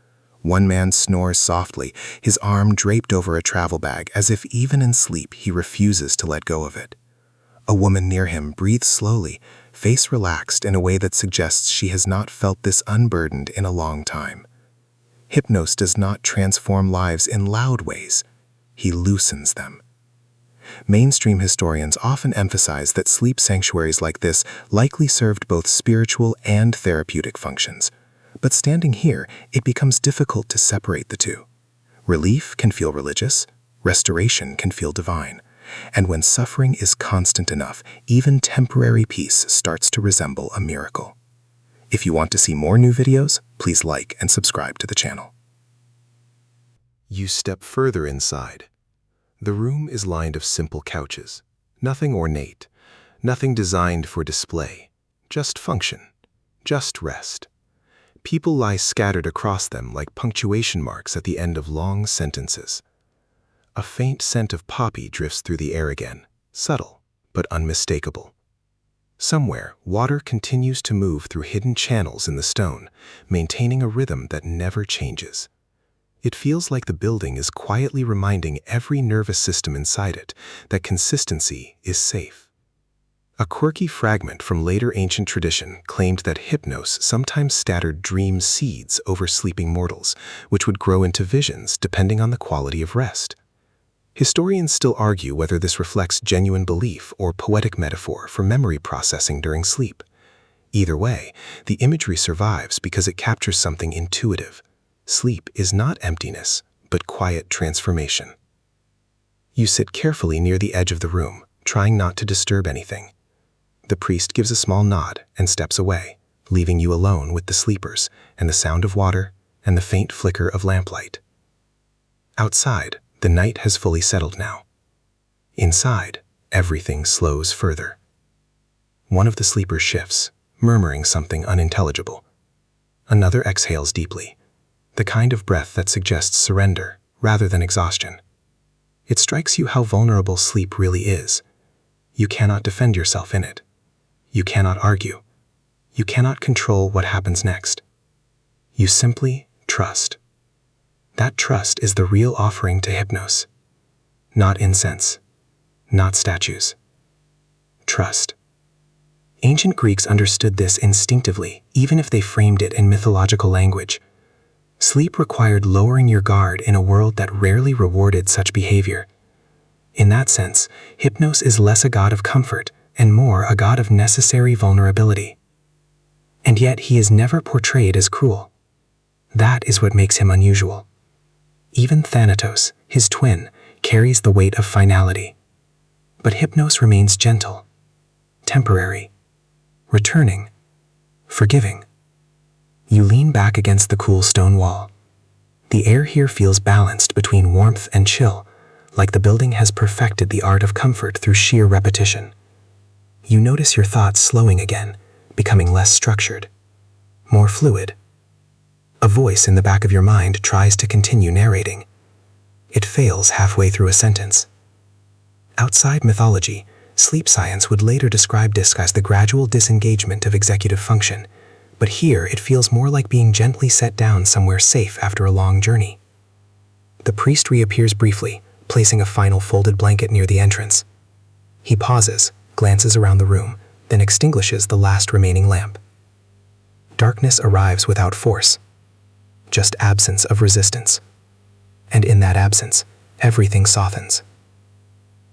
Speaker 1: One man snores softly, his arm draped over a travel bag as if even in sleep he refuses to let go of it. A woman near him breathes slowly, face relaxed in a way that suggests she has not felt this unburdened in a long time. Hypnos does not transform lives in loud ways. He loosens them. Mainstream historians often emphasize that sleep sanctuaries like this likely served both spiritual and therapeutic functions. But standing here, it becomes difficult to separate the two. Relief can feel religious, restoration can feel divine. And when suffering is constant enough, even temporary peace starts to resemble a miracle. If you want to see more new videos, please like and subscribe to the channel. You step further inside. The room is lined of simple couches,
Speaker 3: Nothing ornate, nothing designed for display, just function, just rest. People lie scattered across them like punctuation marks at the end of long sentences. A faint scent of poppy drifts through the air again, subtle but unmistakable. Somewhere, water continues to move through hidden channels in the stone, maintaining a rhythm that never changes. It feels like the building is quietly reminding every nervous system inside it that consistency is safe. A quirky fragment from later ancient tradition claimed that Hypnos sometimes scattered dream seeds over sleeping mortals, which would grow into visions depending on the quality of rest. Historians still argue whether this reflects genuine belief or poetic metaphor for memory processing during sleep. Either way, the imagery survives because it captures something intuitive. Sleep is not emptiness, but quiet transformation. You sit carefully near the edge of the room, trying not to disturb anything. The priest gives a small nod and steps away, leaving you alone with the sleepers and the sound of water and the faint flicker of lamplight. Outside, the night has fully settled now. Inside, everything slows further. One of the sleepers shifts, murmuring something unintelligible. Another exhales deeply, the kind of breath that suggests surrender rather than exhaustion. It strikes you how vulnerable sleep really is. You cannot defend yourself in it. You cannot argue. You cannot control what happens next. You simply trust. That trust is the real offering to Hypnos. Not incense, not statues. Trust. Ancient Greeks understood this instinctively, even if they framed it in mythological language. Sleep required lowering your guard in a world that rarely rewarded such behavior. In that sense, Hypnos is less a god of comfort and more a god of necessary vulnerability. And yet he is never portrayed as cruel. That is what makes him unusual. Even Thanatos, his twin, carries the weight of finality. But Hypnos remains gentle, temporary, returning, forgiving. You lean back against the cool stone wall. The air here feels balanced between warmth and chill, like the building has perfected the art of comfort through sheer repetition. You notice your thoughts slowing again, becoming less structured, more fluid. A voice in the back of your mind tries to continue narrating. It fails halfway through a sentence. Outside mythology, sleep science would later describe this as the gradual disengagement of executive function, but here it feels more like being gently set down somewhere safe after a long journey. The priest reappears briefly, placing a final folded blanket near the entrance. He pauses, glances around the room, then extinguishes the last remaining lamp. Darkness arrives without force, just absence of resistance. And in that absence, everything softens.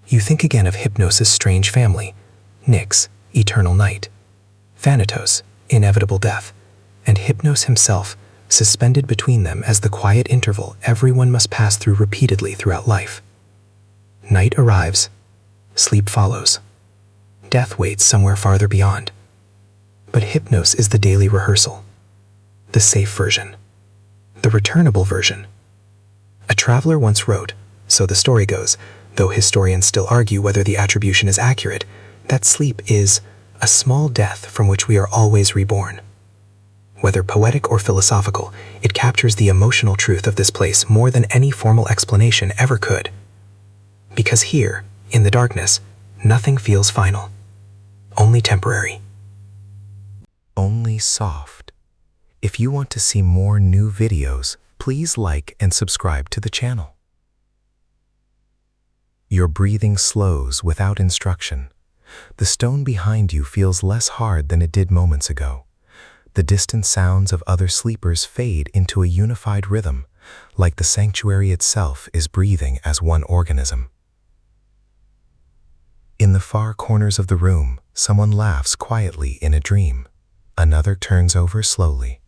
Speaker 3: You think again of Hypnos' strange family, Nyx, eternal night, Thanatos, inevitable death, and Hypnos himself, suspended between them as the quiet interval everyone must pass through repeatedly throughout life. Night arrives, sleep follows. Death waits somewhere farther beyond. But Hypnos is the daily rehearsal, the safe version, the returnable version. A traveler once wrote, so the story goes, though historians still argue whether the attribution is accurate, that sleep is a small death from which we are always reborn. Whether poetic or philosophical, it captures the emotional truth of this place more than any formal explanation ever could. Because here, in the darkness, nothing feels final, only temporary.
Speaker 2: Only soft. If you want to see more new videos, please like and subscribe to the channel. Your breathing slows without instruction. The stone behind you feels less hard than it did moments ago. The distant sounds of other sleepers fade into a unified rhythm, like the sanctuary itself is breathing as one organism. In the far corners of the room, someone laughs quietly in a dream. Another turns over slowly.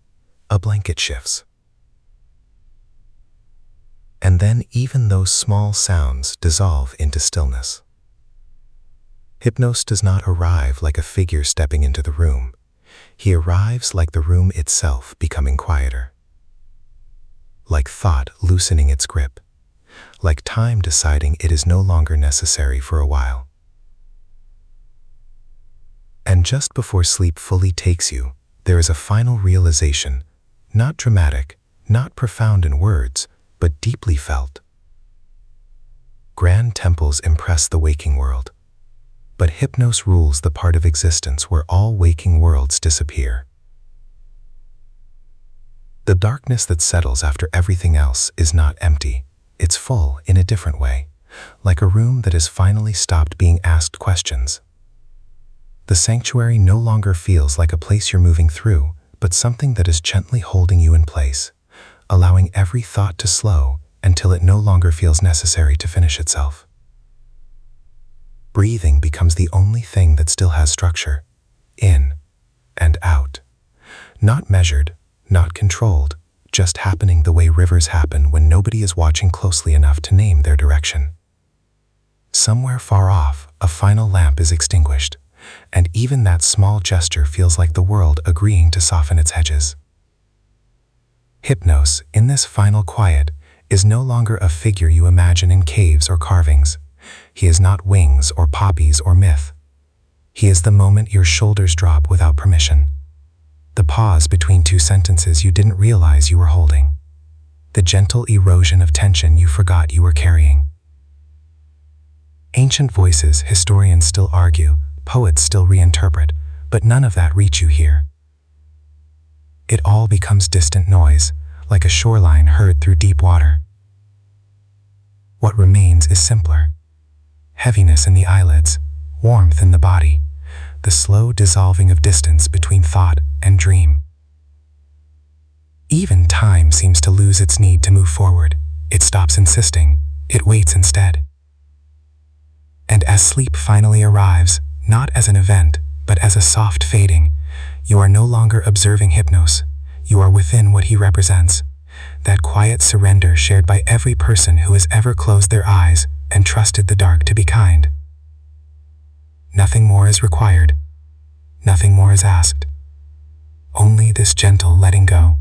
Speaker 2: A blanket shifts. And then even those small sounds dissolve into stillness. Hypnos does not arrive like a figure stepping into the room. He arrives like the room itself becoming quieter. Like thought loosening its grip. Like time deciding it is no longer necessary for a while.
Speaker 3: And just before sleep fully takes you, there is a final realization, not dramatic, not profound in words, but deeply felt. Grand temples impress the waking world, but Hypnos rules the part of existence where all waking worlds disappear. The darkness that settles after everything else is not empty, it's full in a different way, like a room that has finally stopped being asked questions. The sanctuary no longer feels like a place you're moving through, but something that is gently holding you in place, allowing every thought to slow until it no longer feels necessary to finish itself. Breathing becomes the only thing that still has structure, in and out. Not measured, not controlled, just happening the way rivers happen when nobody is watching closely enough to name their direction. Somewhere far off, a final lamp is extinguished, and even that small gesture feels like the world agreeing to soften its edges. Hypnos, in this final quiet, is no longer a figure you imagine in caves or carvings. He is not wings or poppies or myth. He is the moment your shoulders drop without permission. The pause between two sentences you didn't realize you were holding. The gentle erosion of tension you forgot you were carrying. Ancient voices, historians still argue, poets still reinterpret, but none of that reach you here. It all becomes distant noise, like a shoreline heard through deep water. What remains is simpler. Heaviness in the eyelids, warmth in the body, the slow dissolving of distance between thought and dream. Even time seems to lose its need to move forward. It stops insisting, it waits instead. And as sleep finally arrives, not as an event, but as a soft fading, you are no longer observing Hypnos. You are within what he represents, that quiet surrender shared by every person who has ever closed their eyes and trusted the dark to be kind. Nothing more is required. Nothing more is asked. Only this gentle letting go.